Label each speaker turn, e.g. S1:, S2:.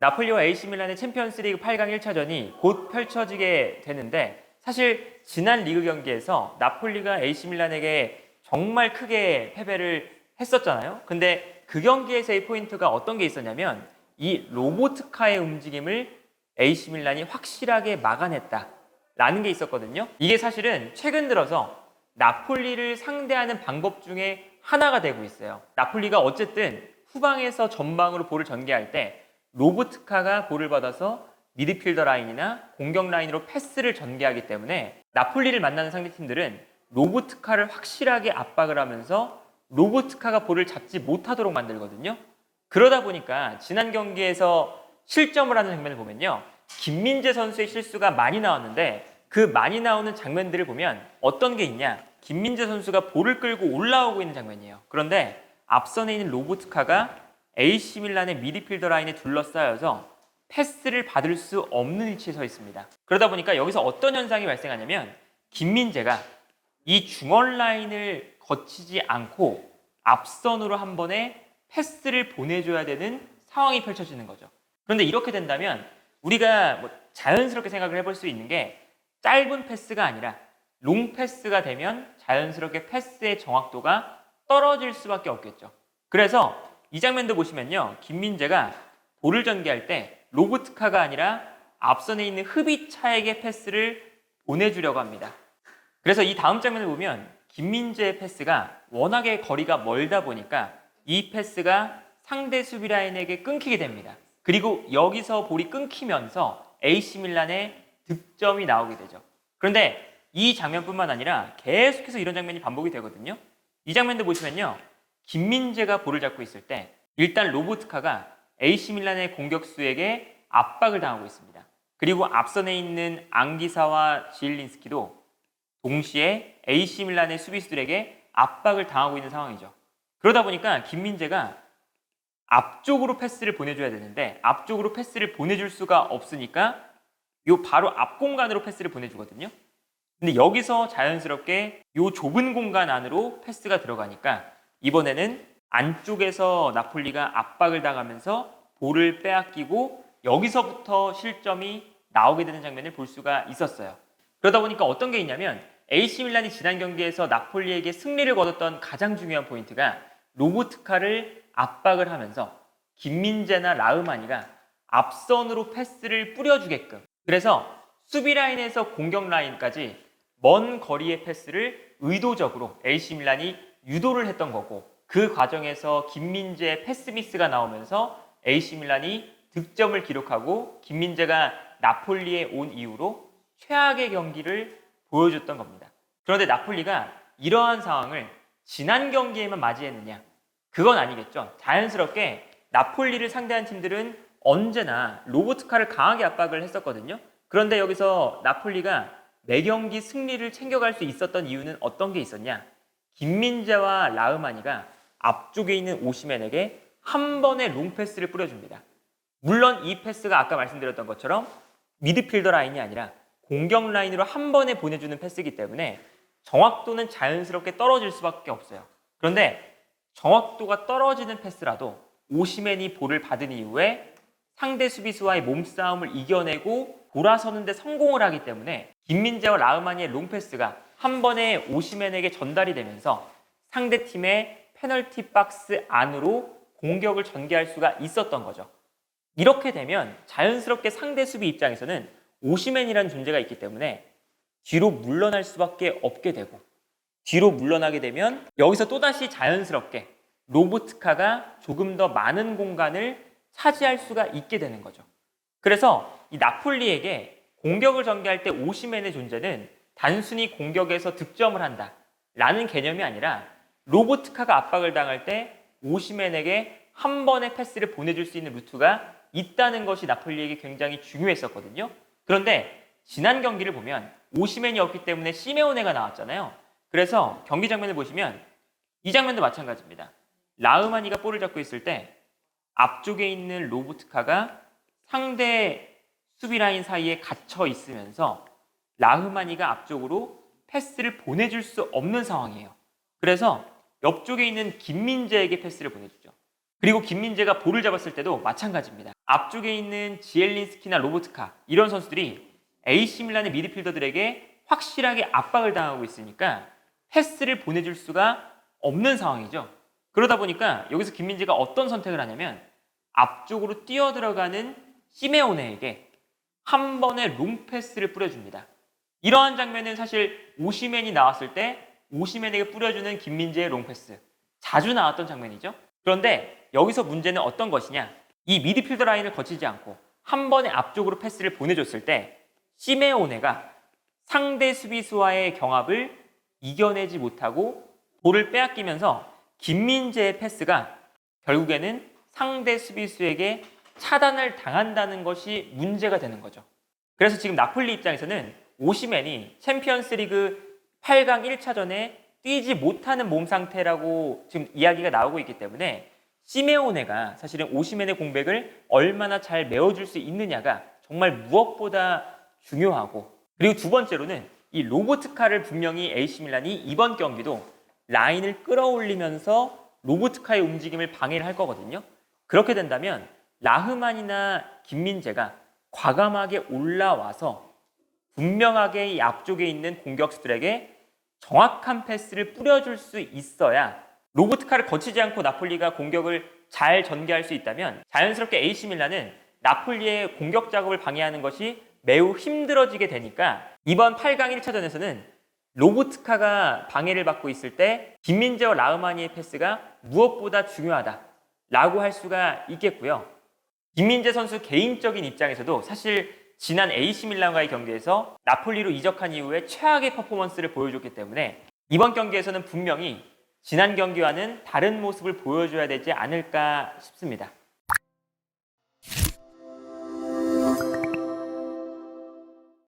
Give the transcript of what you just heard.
S1: 나폴리와 AC밀란의 챔피언스리그 8강 1차전이 곧 펼쳐지게 되는데 사실 지난 리그 경기에서 나폴리가 AC밀란에게 정말 크게 패배를 했었잖아요. 근데 그 경기에서의 포인트가 어떤 게 있었냐면 이 로보트카의 움직임을 AC밀란이 확실하게 막아냈다라는 게 있었거든요. 이게 사실은 최근 들어서 나폴리를 상대하는 방법 중에 하나가 되고 있어요. 나폴리가 어쨌든 후방에서 전방으로 볼을 전개할 때 로보트카가 볼을 받아서 미드필더 라인이나 공격 라인으로 패스를 전개하기 때문에 나폴리를 만나는 상대팀들은 로보트카를 확실하게 압박을 하면서 로보트카가 볼을 잡지 못하도록 만들거든요. 그러다 보니까 지난 경기에서 실점을 하는 장면을 보면요. 김민재 선수의 실수가 많이 나왔는데 그 많이 나오는 장면들을 보면 어떤 게 있냐. 김민재 선수가 볼을 끌고 올라오고 있는 장면이에요. 그런데 앞선에 있는 로보트카가 AC밀란의 미드필더 라인에 둘러싸여서 패스를 받을 수 없는 위치에 서 있습니다. 그러다 보니까 여기서 어떤 현상이 발생하냐면 김민재가 이 중원 라인을 거치지 않고 앞선으로 한 번에 패스를 보내줘야 되는 상황이 펼쳐지는 거죠. 그런데 이렇게 된다면 우리가 자연스럽게 생각을 해볼 수 있는 게 짧은 패스가 아니라 롱 패스가 되면 자연스럽게 패스의 정확도가 떨어질 수밖에 없겠죠. 그래서 이 장면도 보시면요. 김민재가 볼을 전개할 때 로보트카가 아니라 앞선에 있는 흐비차에게 패스를 보내주려고 합니다. 그래서 이 다음 장면을 보면 김민재의 패스가 워낙에 거리가 멀다 보니까 이 패스가 상대 수비 라인에게 끊기게 됩니다. 그리고 여기서 볼이 끊기면서 AC밀란의 득점이 나오게 되죠. 그런데 이 장면뿐만 아니라 계속해서 이런 장면이 반복이 되거든요. 이 장면도 보시면요. 김민재가 볼을 잡고 있을 때 일단 로보트카가 AC밀란의 공격수에게 압박을 당하고 있습니다. 그리고 앞선에 있는 앙기사와 지일린스키도 동시에 AC밀란의 수비수들에게 압박을 당하고 있는 상황이죠. 그러다 보니까 김민재가 앞쪽으로 패스를 보내줘야 되는데 앞쪽으로 패스를 보내줄 수가 없으니까 요 바로 앞 공간으로 패스를 보내주거든요. 근데 여기서 자연스럽게 요 좁은 공간 안으로 패스가 들어가니까 이번에는 안쪽에서 나폴리가 압박을 당하면서 볼을 빼앗기고 여기서부터 실점이 나오게 되는 장면을 볼 수가 있었어요. 그러다 보니까 어떤 게 있냐면 AC밀란이 지난 경기에서 나폴리에게 승리를 거뒀던 가장 중요한 포인트가 로보트카를 압박을 하면서 김민재나 라흐마니가 앞선으로 패스를 뿌려주게끔, 그래서 수비 라인에서 공격 라인까지 먼 거리의 패스를 의도적으로 AC밀란이 유도를 했던 거고, 그 과정에서 김민재의 패스 미스가 나오면서 AC밀란이 득점을 기록하고 김민재가 나폴리에 온 이후로 최악의 경기를 보여줬던 겁니다. 그런데 나폴리가 이러한 상황을 지난 경기에만 맞이했느냐? 그건 아니겠죠. 자연스럽게 나폴리를 상대한 팀들은 언제나 로보트카를 강하게 압박을 했었거든요. 그런데 여기서 나폴리가 매경기 승리를 챙겨갈 수 있었던 이유는 어떤 게 있었냐? 김민재와 라흐마니가 앞쪽에 있는 오시멘에게 한 번의 롱패스를 뿌려줍니다. 물론 이 패스가 아까 말씀드렸던 것처럼 미드필더 라인이 아니라 공격 라인으로 한 번에 보내주는 패스이기 때문에 정확도는 자연스럽게 떨어질 수밖에 없어요. 그런데 정확도가 떨어지는 패스라도 오시멘이 볼을 받은 이후에 상대 수비수와의 몸싸움을 이겨내고 돌아서는 데 성공을 하기 때문에 김민재와 라흐마니의 롱패스가 한 번에 오시멘에게 전달이 되면서 상대팀의 페널티 박스 안으로 공격을 전개할 수가 있었던 거죠. 이렇게 되면 자연스럽게 상대 수비 입장에서는 오시멘이라는 존재가 있기 때문에 뒤로 물러날 수밖에 없게 되고, 뒤로 물러나게 되면 여기서 또다시 자연스럽게 로보트카가 조금 더 많은 공간을 차지할 수가 있게 되는 거죠. 그래서 이 나폴리에게 공격을 전개할 때 오시멘의 존재는 단순히 공격에서 득점을 한다 라는 개념이 아니라 로보트카가 압박을 당할 때 오시멘에게 한 번의 패스를 보내줄 수 있는 루트가 있다는 것이 나폴리에게 굉장히 중요했었거든요. 그런데 지난 경기를 보면 오시멘이 없기 때문에 시메오네가 나왔잖아요. 그래서 경기 장면을 보시면 이 장면도 마찬가지입니다. 라흐마니가 볼을 잡고 있을 때 앞쪽에 있는 로보트카가 상대 수비 라인 사이에 갇혀 있으면서 라흐마니가 앞쪽으로 패스를 보내줄 수 없는 상황이에요. 그래서 옆쪽에 있는 김민재에게 패스를 보내주죠. 그리고 김민재가 볼을 잡았을 때도 마찬가지입니다. 앞쪽에 있는 지엘린스키나 로보트카 이런 선수들이 AC 밀란의 미드필더들에게 확실하게 압박을 당하고 있으니까 패스를 보내줄 수가 없는 상황이죠. 그러다 보니까 여기서 김민재가 어떤 선택을 하냐면 앞쪽으로 뛰어들어가는 시메오네에게 한 번의 롱패스를 뿌려줍니다. 이러한 장면은 사실 오시맨이 나왔을 때 오시맨에게 뿌려주는 김민재의 롱패스 자주 나왔던 장면이죠. 그런데 여기서 문제는 어떤 것이냐, 이 미드필더 라인을 거치지 않고 한 번에 앞쪽으로 패스를 보내줬을 때 시메오네가 상대 수비수와의 경합을 이겨내지 못하고 볼을 빼앗기면서 김민재의 패스가 결국에는 상대 수비수에게 차단을 당한다는 것이 문제가 되는 거죠. 그래서 지금 나폴리 입장에서는 오시맨이 챔피언스리그 8강 1차전에 뛰지 못하는 몸 상태라고 지금 이야기가 나오고 있기 때문에 시메오네가 사실은 오시맨의 공백을 얼마나 잘 메워줄 수 있느냐가 정말 무엇보다 중요하고, 그리고 두 번째로는 이 로보트카를 분명히 AC 밀란이 이번 경기도 라인을 끌어올리면서 로보트카의 움직임을 방해를 할 거거든요. 그렇게 된다면 라흐만이나 김민재가 과감하게 올라와서 분명하게 이 앞쪽에 있는 공격수들에게 정확한 패스를 뿌려줄 수 있어야 로보트카를 거치지 않고 나폴리가 공격을 잘 전개할 수 있다면 자연스럽게 AC 밀란은 나폴리의 공격 작업을 방해하는 것이 매우 힘들어지게 되니까 이번 8강 1차전에서는 로보트카가 방해를 받고 있을 때 김민재와 라흐마니의 패스가 무엇보다 중요하다라고 할 수가 있겠고요. 김민재 선수 개인적인 입장에서도 사실 지난 AC 밀란과의 경기에서 나폴리로 이적한 이후에 최악의 퍼포먼스를 보여줬기 때문에 이번 경기에서는 분명히 지난 경기와는 다른 모습을 보여줘야 되지 않을까 싶습니다.